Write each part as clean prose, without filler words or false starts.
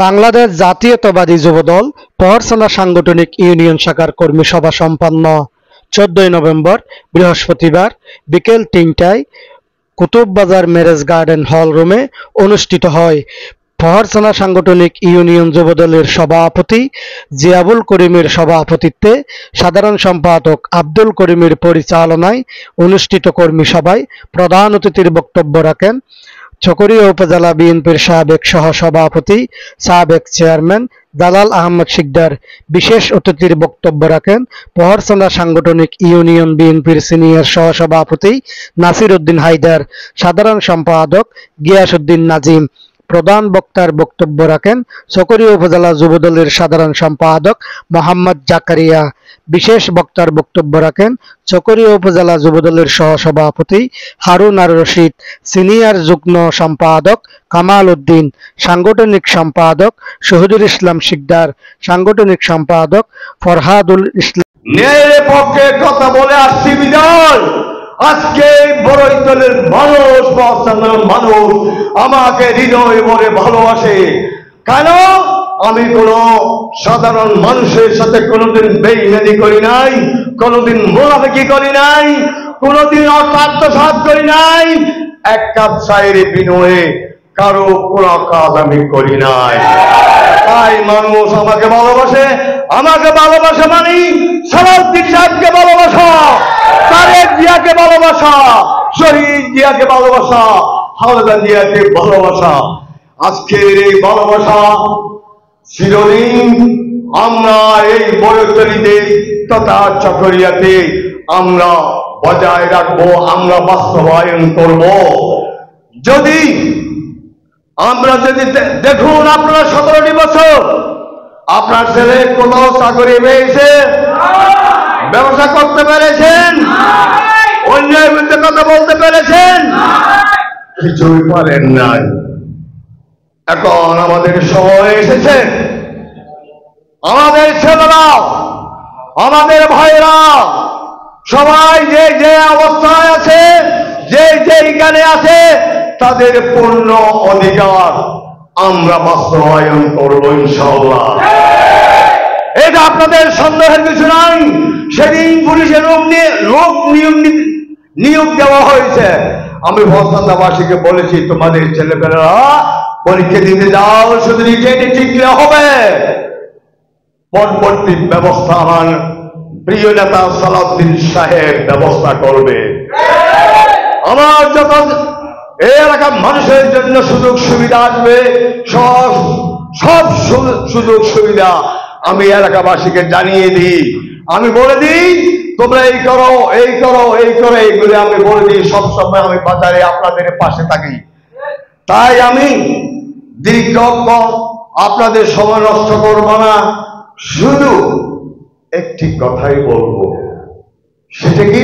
বাংলাদেশ জাতীয়তাবাদী যুবদল পহরছড়া সাংগঠনিক ইউনিয়ন শাখার কর্মী সভা সম্পন্ন 14 নভেম্বর বৃহস্পতিবার বিকেল 3টায় কুতুববাজার ম্যারেজ গার্ডেন হল রুমে অনুষ্ঠিত হয়। পহরছড়া সাংগঠনিক ইউনিয়ন যুবদলের সভাপতি জিয়াবুল করিমের সভাপতিত্বে সাধারণ সম্পাদক আব্দুল করিমের পরিচালনায় অনুষ্ঠিত কর্মী সভায় প্রধান অতিথির বক্তব্য রাখেন চকরিয়া উপজেলা বিএনপির সাবেক সহসভাপতি সাবেক চেয়ারম্যান দালাল আহমদ শিকদার। বিশেষ অতিথির বক্তব্য রাখেন পহরছড়া সাংগঠনিক ইউনিয়ন বিএনপির সিনিয়র সহসভাপতি নাসির উদ্দিন হায়দার, সাধারণ সম্পাদক গিয়াসউদ্দিন নাজিম। প্রধান বক্তার বক্তব্য রাখেন চকরিয়া উপজেলা যুবদলের সাধারণ সম্পাদক মোহাম্মদ জাকারিয়া। বিশেষ বক্তার বক্তব্য রাখেন চকরিয়া উপজেলা যুবদলের সহসভাপতি হারুন আর রশিদ, সিনিয়র যুগ্ম সম্পাদক কামাল উদ্দিন, সাংগঠনিক সম্পাদক শহীদুল ইসলাম শিকদার, সাংগঠনিক সম্পাদক ফরহাদুল ইসলাম। ন্যায়ের পক্ষে কথা বলে আসছি বিজয়। আজকে বড়ই দলের মানুষ মানুষ আমাকে হৃদয় ভরে ভালোবাসে। কেন? আমি কোন সাধারণ মানুষের সাথে কোনোদিন বেইমানি করি নাই, কোনোদিন মুনাফিকি করি নাই, কোনোদিন আত্মসাৎ করি নাই, এক কাপ চায়ের বিনিময়ে কারো কোন কাজ আমি করি নাই। তাই মানুষ আমাকে ভালোবাসে। আমাকে ভালোবাসা মানে সালাউদ্দিন সাহেবকে ভালোবাসা, তারেক জিয়াকে ভালোবাসা, শহীদ জিয়াকে ভালোবাসা, খালেদা জিয়াকে ভালোবাসা। আজকের এই ভালোবাসা চিরদিন আমরা এই বড়তলীতে তথা চকরিয়াতে আমরা বজায় রাখবো, আমরা বাস্তবায়ন করব। যদি দেখুন, আপনারা 17টি বছর আপনার ছেলে কোথাও চাকরি পেয়েছে, ব্যবসা করতে পেরেছেন, অন্যের বিরুদ্ধে কথা বলতে পেরেছেন? কিছুই পারেন নাই। এখন আমাদের সময় এসেছে, আমাদের ছেলেরা, আমাদের ভাইরা সবাই যে যে অবস্থায় আছে, যে যেখানে আছে, তাদের পূর্ণ অধিকার আমরা বাস্তবায়ন করবো ইনশাআল্লাহ। এটা আপনাদের সন্দেহের কিছু নাই। সেদিন পুলিশের নিয়োগ দেওয়া হয়েছে। আমি ভদ্রতাবাসীকে বলেছি, তোমাদের ছেলেপেলেরা পরীক্ষা দিতে যাও, শুধু রিটেনে টিকলে হবে। পরবর্তী ব্যবস্থা আমার প্রিয় নেতা সালাউদ্দিন সাহেব ব্যবস্থা করবে। আমার যখন এই এলাকার মানুষের জন্য সুযোগ সুবিধা আসবে, সব সুযোগ সুবিধা আমি এলাকাবাসীকে জানিয়ে দিই। আমি বলে দিই, তোমরা এই করো, এই করো, এই করো, এইগুলো আমি বলে দিই। সবসময় আমি বাজারে আপনাদের পাশে থাকি। তাই আমি দীর্ঘক্ষণ আপনাদের সময় নষ্ট করব না, শুধু একটি কথাই বলবো। সেটা কি,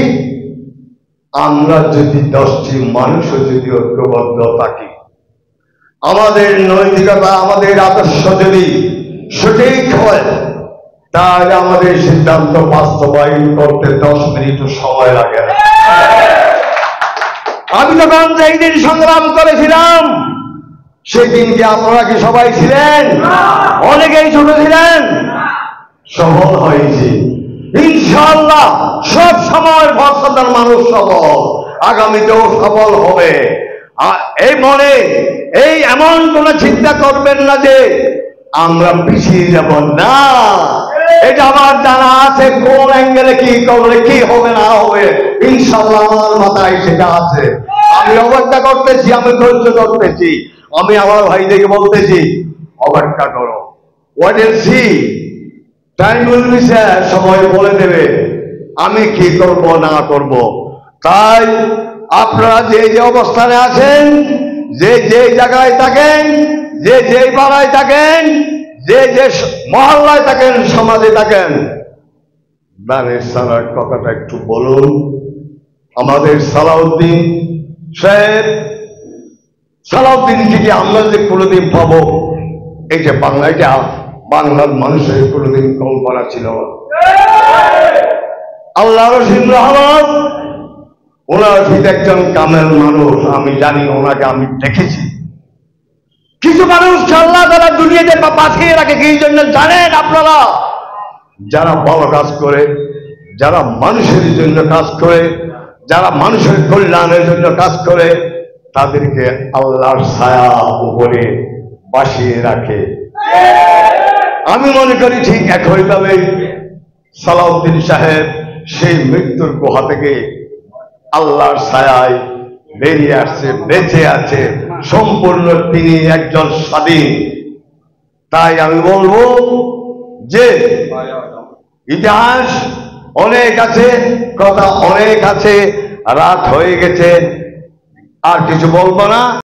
আমরা যদি 10টি মানুষও যদি ঐক্যবদ্ধ থাকি, আমাদের নৈতিকতা, আমাদের আদর্শ যদি সঠিক হয়, তাহলে আমাদের সিদ্ধান্ত বাস্তবায়ন করতে 10 মিনিটও সময় লাগে না। আমি যখন এই দিন সংগ্রাম করেছিলাম, সেদিনকে আপনারা কি সবাই ছিলেন? অনেকেই ছোট ছিলেন। সফল হয়েছি ইনশাআল্লাহ। সব সময় ভরসাদার মানুষ সফল, আগামীতেও সফল হবে। এই মনে এই এমন কোন চিন্তা করবেন না যে আমরা পিছিয়ে যাব, না। এটা আমার জানা আছে, কোন অ্যাঙ্গেলে কি করলে কি হবে না হবে, ইনশাআল্লাহ আমার মাথায় সেটা আছে। আমি অপেক্ষা করতেছি, আমি ধৈর্য করতেছি। আমি আমার ভাইদেরকে বলতেছি, অপেক্ষা করো, wait and see, time will be share, সময় বলে দেবে আমি কি করব না করব। তাই আপনারা যে যে অবস্থানে আছেন, যে যে জায়গায় থাকেন, যে যে পাড়ায় থাকেন, যে যে মহল্লায় থাকেন, সমাজে থাকেন, দানের সালার কথাটা একটু বলুন। আমাদের সালাউদ্দিন সাহেব, সালাউদ্দিন থেকে আমরা যে কোনোদিন পাবো, এই যে বাংলাটা বাংলার মানুষের কোনোদিন কল্পনা ছিল না। আল্লাহ রশিদ রহমান, ওনার একজন কামেল মানুষ, আমি জানি, ওনাকে আমি দেখেছি। কিছু মানুষ আল্লাহ তারা দুনিয়া দুনিয়াতে বাঁচিয়ে রাখে কি জন্য জানেন আপনারা? যারা ভালো কাজ করে, যারা মানুষের জন্য কাজ করে, যারা মানুষের কল্যাণের জন্য কাজ করে, তাদেরকে আল্লাহর ছায়া উপরে বাসিয়ে রাখে। আমি মনে করি ঠিক একইভাবে সালাউদ্দিন সাহেব সেই মৃত্যুর গুহা থেকে আল্লাহর ছায়ায় বেরিয়ে আসছে, বেঁচে আছে, সম্পূর্ণ তিনি একজন স্বাধীন। তাই আমি বলবো যে ইতিহাস অনেক আছে, কথা অনেক আছে, রাত হয়ে গেছে, আর কিছু বলবো না।